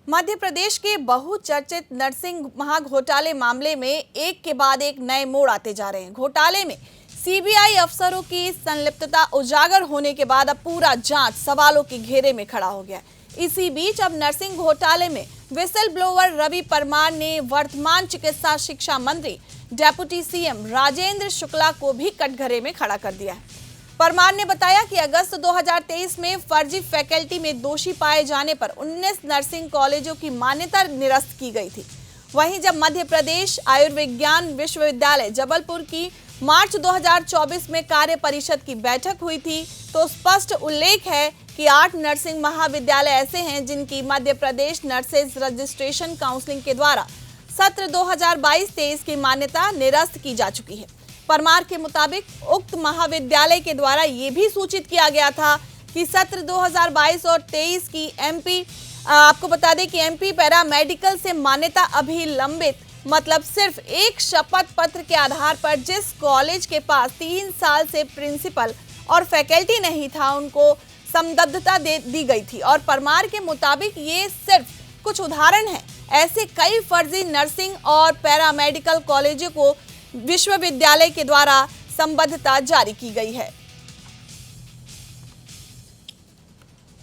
मध्य प्रदेश के बहुचर्चित नर्सिंग महाघोटाले मामले में एक के बाद एक नए मोड़ आते जा रहे हैं। घोटाले में सीबीआई अफसरों की संलिप्तता उजागर होने के बाद अब पूरा जांच सवालों के घेरे में खड़ा हो गया है। इसी बीच अब नर्सिंग घोटाले में विसल ब्लोअर रवि परमार ने वर्तमान चिकित्सा शिक्षा मंत्री डेप्यूटी सीएम राजेंद्र शुक्ला को भी कटघरे में खड़ा कर दिया है। परमार ने बताया कि अगस्त 2023 में फर्जी फैकल्टी में दोषी पाए जाने पर 19 नर्सिंग कॉलेजों की मान्यता निरस्त की गई थी। वहीं जब मध्य प्रदेश आयुर्विज्ञान विश्वविद्यालय जबलपुर की मार्च 2024 में कार्य परिषद की बैठक हुई थी, तो स्पष्ट उल्लेख है कि 8 नर्सिंग महाविद्यालय ऐसे हैं जिनकी Madhya Pradesh nurses registration counselling के द्वारा सत्र 2022-23 की मान्यता निरस्त की जा चुकी है। परमार के मुताबिक उक्त महाविद्यालय के द्वारा ये भी सूचित किया गया था कि सत्र 2022 और 23 की आपको बता दें कि एमपी पैरामेडिकल से मान्यता अभी लंबित, मतलब सिर्फ एक शपथ पत्र के आधार पर जिस कॉलेज के पास 3 साल से प्रिंसिपल और फैकल्टी नहीं था उनको संबद्धता दी गई थी। और परमार के मुताबिक ये सिर्फ कुछ उदाहरण है, ऐसे कई फर्जी नर्सिंग और पैरामेडिकल कॉलेजों को विश्वविद्यालय के द्वारा संबद्धता जारी की गई है।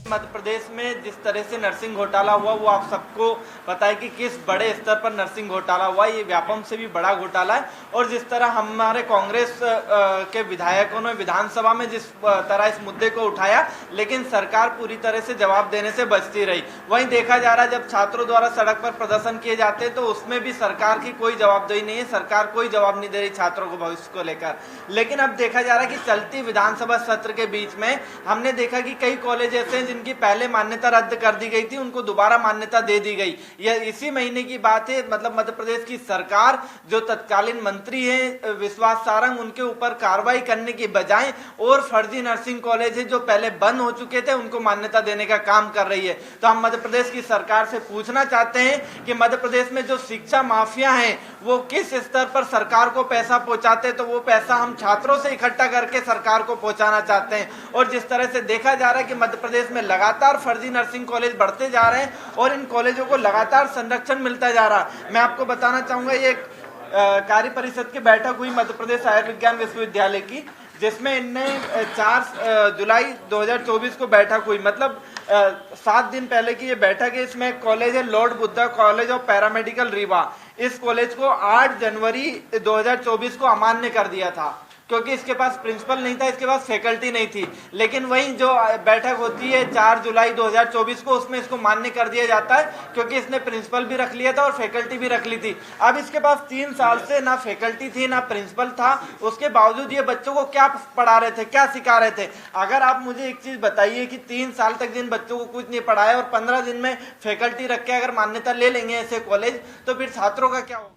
मध्य प्रदेश में जिस तरह से नर्सिंग घोटाला हुआ वो आप सबको पता है कि किस बड़े स्तर पर नर्सिंग घोटाला हुआ। ये व्यापम से भी बड़ा घोटाला है। और जिस तरह हमारे कांग्रेस के विधायकों ने विधानसभा में जिस तरह इस मुद्दे को उठाया, लेकिन सरकार पूरी तरह से जवाब देने से बचती रही। वहीं देखा जा रहा है जब छात्रों द्वारा सड़क पर प्रदर्शन किए जाते हैं तो उसमें भी सरकार की कोई जवाबदेही नहीं है। सरकार कोई जवाब नहीं दे रही छात्रों को भविष्य को लेकर। लेकिन अब देखा जा रहा है कि चलती विधानसभा सत्र के बीच में हमने देखा कि कई कॉलेज ऐसे हैं जिनकी पहले मान्यता रद्द कर दी गई थी, उनको दोबारा मान्यता दे दी गई। यह इसी महीने की बात है। मतलब मध्य प्रदेश की सरकार, जो तत्कालीन मंत्री हैं विश्वास सारंग, उनके ऊपर कार्रवाई करने की बजाय और फर्जी नर्सिंग कॉलेज है जो पहले बंद हो चुके थे उनको मान्यता देने का काम कर रही है। तो हम मध्य प्रदेश की सरकार से पूछना चाहते हैं कि मध्य प्रदेश में जो शिक्षा माफिया है वो किस स्तर पर सरकार को पैसा पहुंचाते हैं, तो वो पैसा हम छात्रों से इकट्ठा करके सरकार को पहुंचाना चाहते हैं। और जिस तरह से देखा जा रहा है कि मध्य प्रदेश में लगातार फर्जी नर्सिंग कॉलेज बढ़ते जा रहे हैं और इन कॉलेजों को लगातार संरक्षण मिलता जा रहा है। मैं आपको बताना चाहूंगा, ये कार्य परिषद की बैठक हुई मध्य प्रदेश आयुर्विज्ञान विश्वविद्यालय की, जिसमें इनने 4 जुलाई 2024 को बैठक हुई। मतलब 7 दिन पहले की ये बैठक है। इसमें कॉलेज है Lord Buddha college of paramedical Rewa. इस कॉलेज को 8 जनवरी 2024 को अमान्य कर दिया था क्योंकि इसके पास प्रिंसिपल नहीं था, इसके पास फैकल्टी नहीं थी। लेकिन वहीं जो बैठक होती है 4 जुलाई 2024 को, उसमें इसको मान्य कर दिया जाता है क्योंकि इसने प्रिंसिपल भी रख लिया था और फैकल्टी भी रख ली थी। अब इसके पास 3 साल से ना फैकल्टी थी ना प्रिंसिपल था, उसके बावजूद ये बच्चों को क्या पढ़ा रहे थे, क्या सिखा रहे थे। अगर आप मुझे एक चीज बताइए कि 3 साल तक जिन बच्चों को कुछ नहीं पढ़ाया और 15 दिन में फैकल्टी रख के अगर मान्यता ले लेंगे ऐसे कॉलेज, तो फिर छात्रों का क्या होगा।